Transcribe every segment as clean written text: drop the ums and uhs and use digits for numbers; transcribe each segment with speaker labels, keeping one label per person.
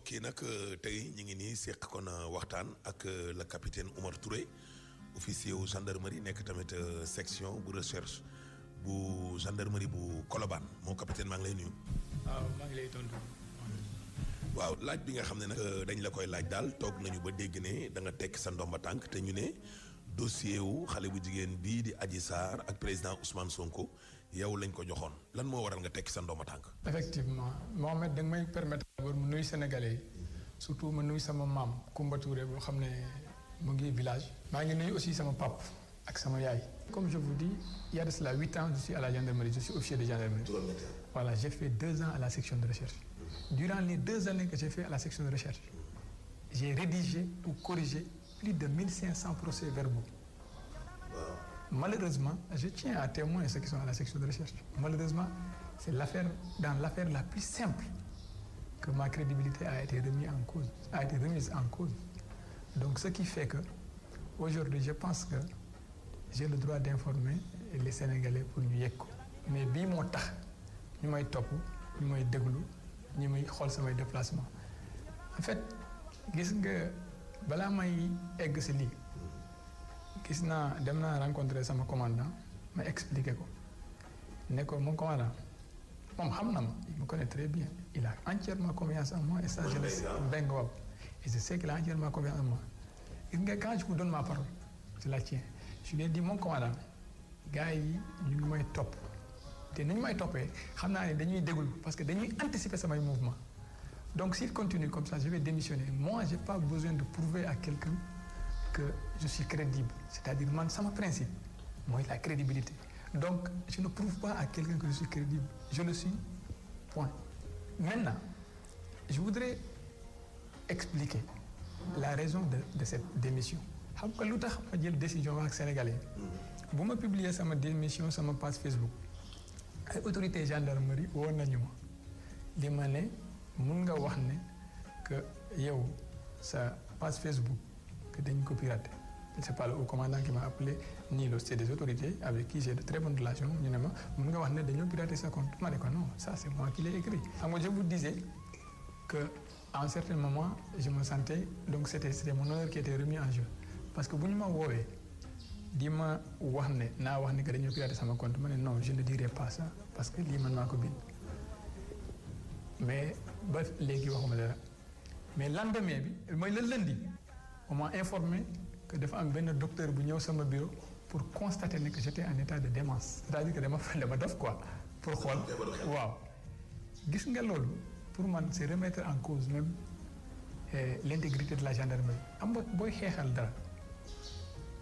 Speaker 1: kii nag tey ñu ngi nii seq kon waxtaan ak le capitaine Oumar Touré officier wu gendarmerie nekk tamit section bu recherche bu gendarmerie bu Colobane moom capitaine maa ngi lay nuyu.
Speaker 2: waaw maa ngi lay tontu.
Speaker 1: waaw laaj bi nga xam ne nag dañ la koy laaj daal toog nañu ba dégg ne da nga tekk sa ndomba tànk te ñu ne dossier wu xale bu jigéen bii di Adji Sarr ak président Ousmane Sonko yow lañ ko joxoon lan moo waral nga tekki sa ndomba tànk.
Speaker 2: effectivement Mohamed da nga may permettre d'abord mu nuyu Sénégalais yi surtout ma nuyu sama maam Koumba Touré boo xam ne mu ngi village. maa ngi nuyu aussi sama pap ak sama yaay. comme je vous dis il y a de cela 8 ans je suis à la gendarmerie je suis officier de gendarmerie. Voilà j'ai fait 2 ans à la section de recherche. Durant les 2 années que j'ai fait à la section de recherche j'ai rédigé ou corrigé plus de 1500 procès-verbaux. Malheureusement, je tiens à témoigner ceux qui sont à la section de recherche. Malheureusement, c'est l'affaire la plus simple que ma crédibilité a été remise en cause. Donc, ce qui fait que aujourd'hui, je pense que j'ai le droit d'informer les Sénégalais pour ñu yegg ko. Mais bii moo tax ñu may topp ñu may déglu ñu may xool samay déplacement. En fait, gis nga balaa may egg si lii. dem naa rencontrer sama commandant ma expliqué ko ne ko mon commandant moom xam na ma il me connaît très bien il a entièrement confiance en moi et ça je le sais benn waaw et je sais qu'il a entièrement confiance en moi gis nga quand je vous donne ma parole je la tiens je lui ai dit mon commandant gars yi ñu ngi may topp te ni ñu may toppee xam naa ne dañuy déglu parce que dañuy anticiper samay mouvement donc s'il continue comme ça je vais démissionner moi j'ai pas besoin de prouver à quelqu'un que je suis crédible c'est-à-dire man sama principe mooy la crédibilité donc je ne prouve pas à quelqu'un que je suis crédible je le suis point. Maintenant je voudrais expliquer la raison de cette démission xam nga lu tax ma jël décision wax ak sénégalais bu ma publier sama démission sama page Facebook ay autorités gendarmerie woon nañu ma li ma ne mun nga wax ne que yow sa page Facebook dañ ko piraté c'est pas le haut commandant qui m'a appelé ni c'est des autorités avec qui j'ai de très bonnes relations ñu ne ma mën nga wax ne dañoo piraté sa compte ma ne ko non ça c'est moi qui l'ai écrit. xam nga je vous disais que à un certain moment je me sentais donc c'était mon honneur qui était remis en jeu parce que bu ñu ma woowee di ma wax ne naa wax ne que dañoo piraté sama compte ma ne non je ne dirai pas ça parce que lii man maa ko bind mais ba léegi waxuma dara mais lendemain bi mooy le lundi. On m'a informé que dafa am benn docteur bu ñëw sama bureau pour constater que j'étais en état de démence c'est-à-dire que dama dof quoi pour xool waaw gis nga loolu pour man c'est remettre en cause même l'intégrité de la gendarmerie am nga booy xeexal dara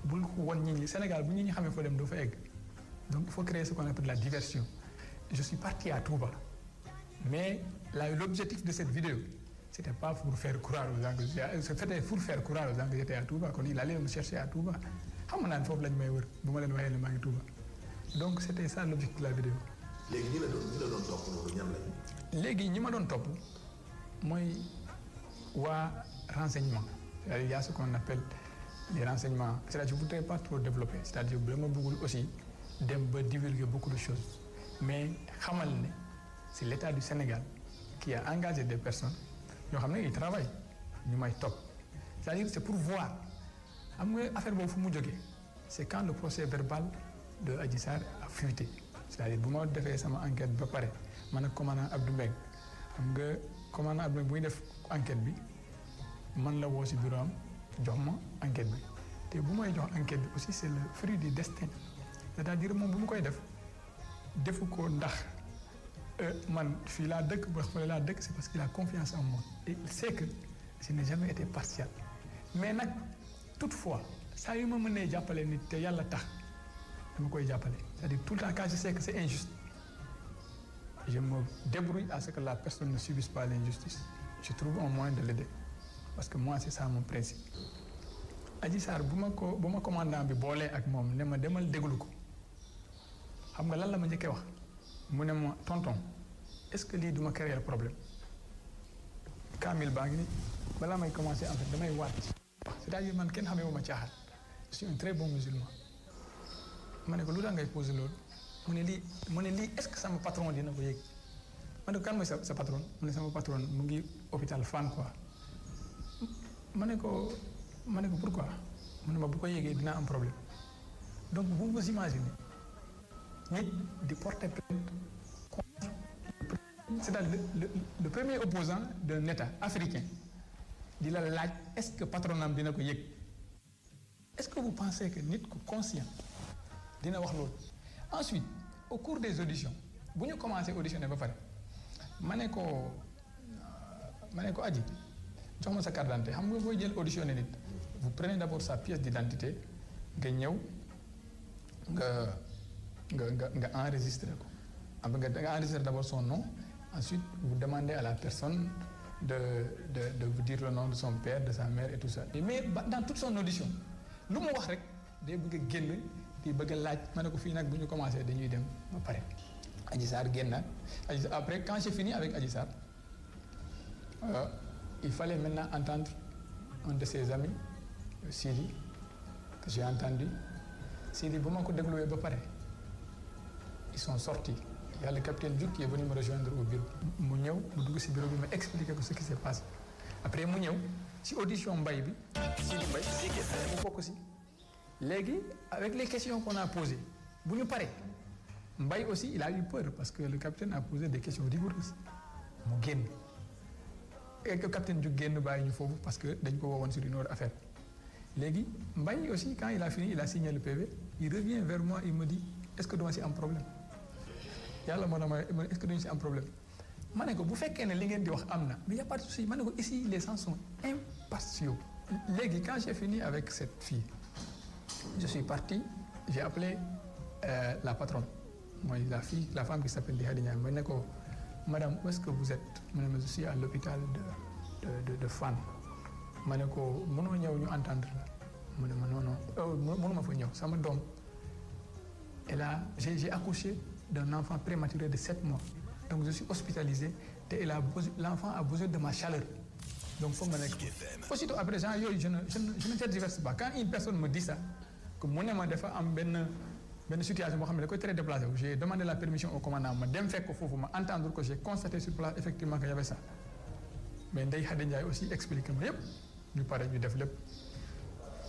Speaker 2: bul won nit ñi Sénégal bu nit ñi xamee foo dem doo fa egg donc il faut créer ce qu'on appelle la diversion. Je suis parti à Touba mais l'objectif de cette vidéo c'était pas pour faire croire aux gens que c'était pour faire croire aux gens que j'étais à Touba kon il allait me chercher à Touba xam nga naan foofu lañ may wër bu ma leen waxee ne maa ngi Touba donc c'était ça l'objectif de la vidéo.
Speaker 1: léegi ñi la doon topp loolu ñan lañ.
Speaker 2: léegi ñi ma doon topp mooy waa renseignement c'est-à-dire il y a ce qu'on appelle les renseignements c'est-à-dire je voudrais pas trop développer c'est-à-dire dama bëggul aussi dem ba divulguer beaucoup de choses mais xamal ne c'est l'État du Sénégal qui a engagé des personnes. ñoo xam ne ils travaillent ñu may topp c'est-à-dire c'est pour voir xam nga affaire boobu fu mu jógee c'est quand le procès verbal de Adji Sarr a fuité c'est-à-dire bu ma defee sama enquête ba pare man ak commandant Abdou Mbengue xam nga commandant Abdou Mbengue bu ñu def enquête bi man la woo ci bureau am jox ma enquête bi te bu may jox enquête bi aussi c'est le fruit du destin c'est-à-dire moom bu mu koy defu ko ndax man fii laa dëkk ba xoolee laa dëkk c'est parce qu'il a confiance en moi et il sait que je n'ai jamais été partial mais nag toutefois saa yu ma mënee jàppale nit te yàlla tax dama koy jàppale c'est-à-dire tout le temps quand je sais que c'est injuste je me débrouille à ce que la personne ne subisse pas l'injustice je trouve un moyen de l'aider parce que moi c'est ça mon principe. Adji Sarr bu ma commandant bi boolee ak moom ne ma demal déglu ko xam nga lan la ma njëkkee wax. mu ne ma tonton est-ce que lii duma créer problème Kamil baa ngi ni balaa may commencer en fait damay waat c'est-à-dire man kenn xamee wu ma caaxaan je suis un très bon musulman ma ne ko lu tax ngay poser loolu mu ne lii est-ce que sama patron dina ko yëg ma ne ko kan mooy sa patron mu ne sama patron mu ngi hôpital Fann quoi ma ne ko pourquoi mu ne ma bu ko yéegee dinaa am problème donc vous vous imaginez nit di porter plainte contre c'est-à-dire le premier opposant d'un État africain di la laaj est-ce que patronam dina ko yëg est-ce que vous pensez que nit ku conscient dina wax loolu. Ensuite au cours des auditions bu ñu commencé auditionner ba pare ma ne ko Adji jox ma sa carte d'identité xam nga booy jël auditionner nit vous prenez d'abord sa pièce d'identité nga ñëw nga enregistrer ko nga enregistrer d'abord son nom ensuite vous demandez à la personne de vous dire le nom de son père de sa mère et tout ça mais dans toute son audition lu mu wax rek day bëgg a génn di bëgg a laaj ma ne ko fii nag bu ñu commencé dañuy dem ba pare Adji Sarr génnaat après quand j'ai fini avec Adji Sarr il fallait maintenant entendre un de ses amis Sidi que j'ai entendu Sidi bu ma ko dégluwee ba pare ils sont sortis il y a le capitaine Diouk qui est venu me rejoindre au bureau mu ñëw mu dugg ci bureau bi ma expliqué ko ce qui s'est passé après mu ñëw ci audition Mbaye bi Sidi Mbaye mu bokk ci léegi avec les questions qu'on a posées bu ñu paree Mbaye aussi il a eu peur parce que le capitaine a posé des questions rigoureuses mu génn et que capitaine Diouk génn bàyyi ñu foofu parce que dañ ko woowoon sur une autre affaire léegi Mbaye aussi quand il a fini il a signé le PV il revient vers moi il me dit est-ce que duma ci am problème yàlla moo na est-ce que duñu ci am problème ma ne ko bu fekkee ne li ngeen di wax am na mais y a pas de souci ma ne ko ici les gens sont impatients léegi quand j'ai fini avec cette fille je suis parti j'ai appelé la patronne mooy la femme qui s'appelle Khady Ndiaye ma ne ko madame où est-ce que vous êtes mu ne ma je suis à l'hôpital de Fann ma ne ko mënoo ñëw ñu entendre la mu ne ma non mënuma fa ñëw sama doom j'ai accouché d'un enfant prématuré de 7 mois donc je suis hospitalisé te l'enfant a besoin de ma chaleur donc foog ma nekk aussitôt après genre yooyu je ne tergiverse pas quand une personne me dit ça que mu ne ma dafa am benn situation boo xam ne da koy très déplacé wu j'ai demandé la permission au commandant ma dem fekk ko foofu ma entendre que j'ai constaté sur place effectivement que y avait ça mais Ndeye Khady Ndiaye aussi expliqué ma yëpp ñu pare ñu def lépp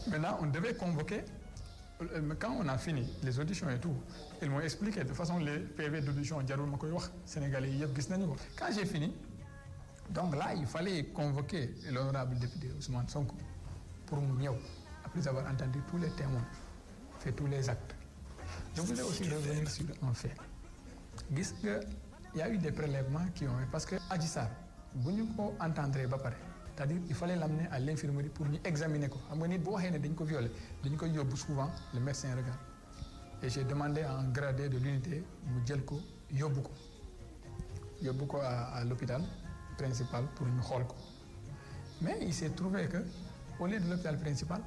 Speaker 2: maintenant on devait convoquer quand on a fini les auditions et tout ils m'ont expliqué de toute façon les PV d'audition jarul ma koy wax Sénégalais yi yëpp gis nañu ko quand j'ai fini donc là il fallait convoquer l'honorable député Ousmane Sonko pour mu ñëw après avoir entendu tous les témoins fait tous les actes je voulais aussi revenir sur un fait gis nga y a eu des prélèvements qui ont parce que Adji Sarr bu ñu ko entendre ba pare c'est-à-dire il fallait l'amener à l'infirmerie pour ñu examiner ko xam nga nit bu waxee ne dañ ko violer dañ koy yóbbu souvent le médecin regarde et j'ai demandé à un gradé de l'unité mu jël ko yóbbu ko à l'hôpital principal pour ñu xool ko mais il s'est trouvé que au lieu de l'hôpital principal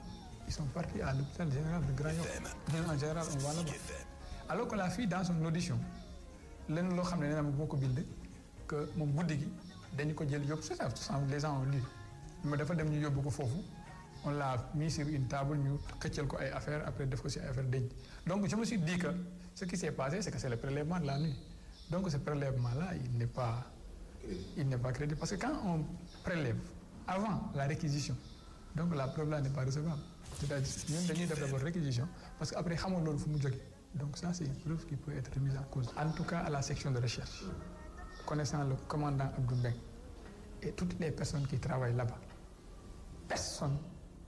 Speaker 2: ils sont partis à l'hôpital général de Grand Yoff en général on va là-bas alors que la fille dans son audition lenn loo xam ne nee na ma boo ko bind que moom guddi gi dañu ko jël yóbbu c'est ça les gens ont lu mais dafa dem ñu yóbbu ko foofu on l'a mis sur une table ñu xëccal ko ay affaires après def ko ci ay affaire denc donc je me suis dit que ce qui s'est passé c'est que c'est le prélèvement de la nuit donc ce prélèvement là il n'est pas crédible parce que quand on prélève avant la réquisition donc la preuve là n'est pas recevable c'est-à-dire ñun dañuy def d'abord réquisition parce que après xamoo loolu fu mu jógee donc ça c'est une preuve qui peut être remise en cause en tout cas à la section de recherche connaissant le commandant Abdou Mbengue et toutes les personnes qui travaillent là-bas personne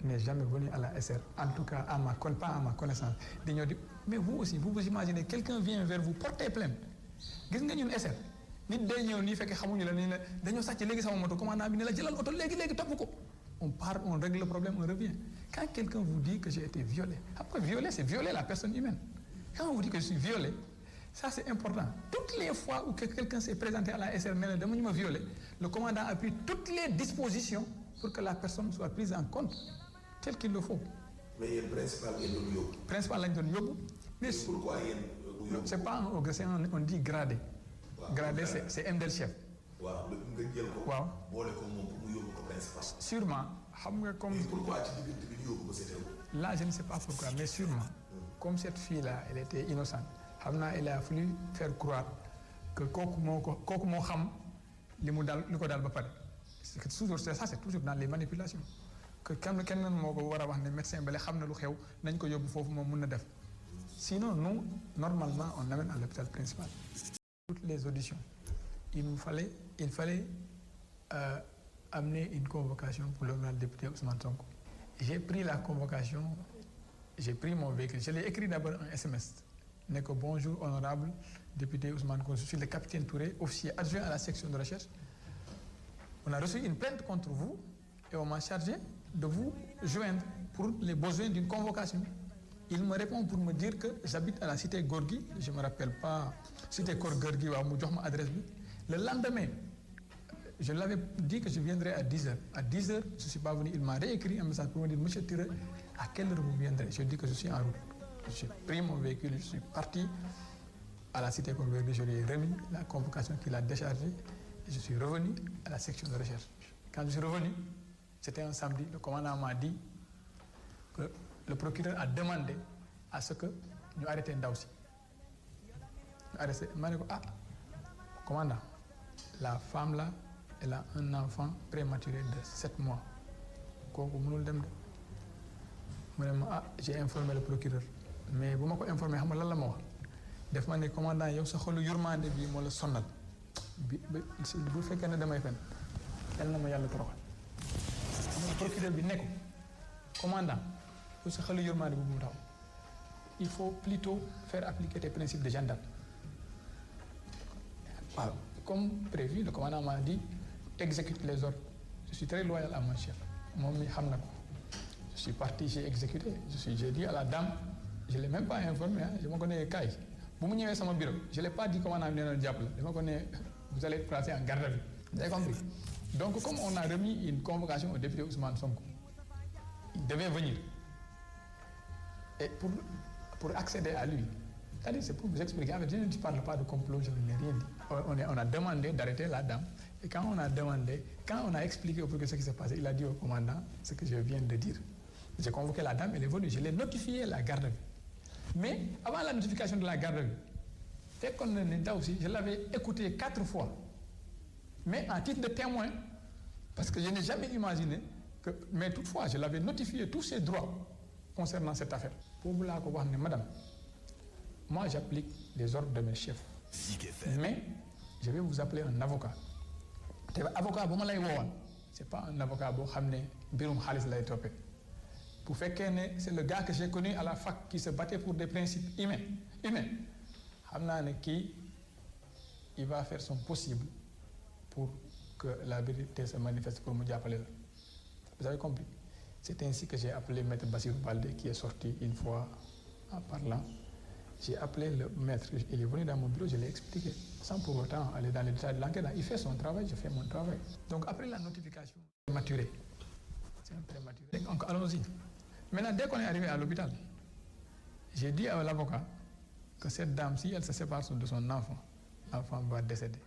Speaker 2: n'est jamais venu à la SR en tout cas pas à ma connaissance di ñëw di mais vous aussi vous imaginez quelqu'un vient vers vous porter plainte gis nga ñun SR nit day ñëw nii fekk xamuñu la ni la dañoo sàcc léegi sama moto commandant bi ne la jëlal oto léegi topp ko on part on règle le problème on revient quand quelqu'un vous dit que j'ai été violé après violer c'est violer la personne humaine quand on vous dit que je suis violé ça c'est important toutes les fois où quelqu'un s'est présenté à la SR ne la dama ñu ma violé le commandant a pris toutes les dispositions pour que la personne soit prise en compte tel qu'il le faut.
Speaker 1: mais yéen principal ngeen doon yóbbu.
Speaker 2: principal lañ doon yóbbu. mais
Speaker 1: pourquoi yéen yóbbu
Speaker 2: c'est pas un haut c'est on dit gradé.
Speaker 1: waaw
Speaker 2: gradé c'est MDL chef.
Speaker 1: waaw nga jël ko.
Speaker 2: waaw
Speaker 1: boole ko moom pour mu yóbbu ko principal.
Speaker 2: sûrement xam nga comme.
Speaker 1: mais pourquoi ci diggante bi ñu yóbbu ko c'était
Speaker 2: là je ne sais pas pourquoi mais sûrement. comme cette fille là elle était innocente xam naa il a fallu faire croire que kooku moo xam li ko daal ba pare c'est toujours c'est toujours dans les manipulations que kenn moo ko war a wax ne médecin bale xam na lu xew nañ ko yóbbu foofu moom mun na def sinon nous normalement on l'amène à l'hôpital principal. Toutes les auditions il fallait amener une convocation pour l'honorable député Ousmane Sonko. J'ai pris la convocation, j'ai pris mon véhicule, je l'ai écrit d'abord un SMS ne que bonjour honorable député Ousmane Sonko, je suis le capitaine Touré, officier adjoint à la section de recherche. On a reçu une plainte contre vous et on m'a chargé de vous joindre pour les besoins d'une convocation. Il me répond pour me dire que j'habite à la cité Gorgui, je ne me rappelle pas, cité Gorgui, waaw mu jox ma adresse bi. Le lendemain, je l'avais dit que je viendrais à 10h. À 10h, je ne suis pas venu, il m'a réécrit un message pour me dire monsieur Touré, à quelle heure vous viendrez? Je dis que je suis en route. J'ai pris mon véhicule, je suis parti à la cité Gorgui, je lui ai remis la convocation qu'il a déchargée et je suis revenu à la section de recherche. Quand je suis revenu, c'était un samedi, le commandant m'a dit que le procureur a demandé à ce que ñu arrêté ndaw si ñu arrêté ma ne ko commandant la femme là elle a un enfant prématuré de 7 mois kooku mënul dem de mu ne ma j'ai informé le procureur mais bu ma ko informé xam nga lan la ma wax def ma ne commandant yow sa xolu yurmande bi moo la sonnal bu fekkee ne damay fen yal na ma yàlla toroxal procureur bi ne ko commandant yow sa xolu yurmande bu mu taxaw il faut plutôt faire appliquer tes principes de gendarme. Alors, comme prévu, le commandant m'a dit exécute les ordres. Je suis très loyal à mon chef. Je suis parti, j'ai exécuté. J'ai dit à la dame, je ne l'ai même pas informé, je me connais Kai. Vous me dites à mon bureau, je ne l'ai pas dit comment on a amené le diable. Je me connais, vous allez être placé en garde à vue. Vous avez compris? Donc, comme on a remis une convocation au député Ousmane Sonko, il devait venir. Et pour accéder à lui, c'est pour vous expliquer, je ne parle pas de complot, je n'ai rien dit. On a demandé d'arrêter la dame, et quand on a expliqué au procureur ce qui s'est passé, il a dit au commandant ce que je viens de dire. J'ai convoqué la dame, elle est venue, je l'ai notifié la garde à vue. Mais avant la notification de la garde à vue, dès qu'on est là aussi, je l'avais écouté 4 fois, mais en titre de témoin, parce que je n'ai jamais imaginé que, mais toutefois, je l'avais notifié tous ses droits concernant cette affaire. Pour vous là, madame, moi j'applique les ordres de mes chefs. Mais je vais vous appeler un avocat. Avocat, c'est pas un avocat pour faire que c'est le gars que j'ai connu à la fac qui se battait pour des principes humains. Il va faire son possible pour que la vérité se manifeste pour me dire. Vous avez compris? C'est ainsi que j'ai appelé Maître Bassirou Baldé qui est sorti une fois en parlant. J'ai appelé le maître, il est venu dans mon bureau, je l'ai expliqué, sans pour autant aller dans les détails de l'enquête. Il fait son travail, je fais mon travail. Donc après la notification, prématuré. C'est un prématuré. Donc allons-y. Maintenant, dès qu'on est arrivé à l'hôpital, j'ai dit à l'avocat que cette dame, si elle se sépare de son enfant, l'enfant va décéder.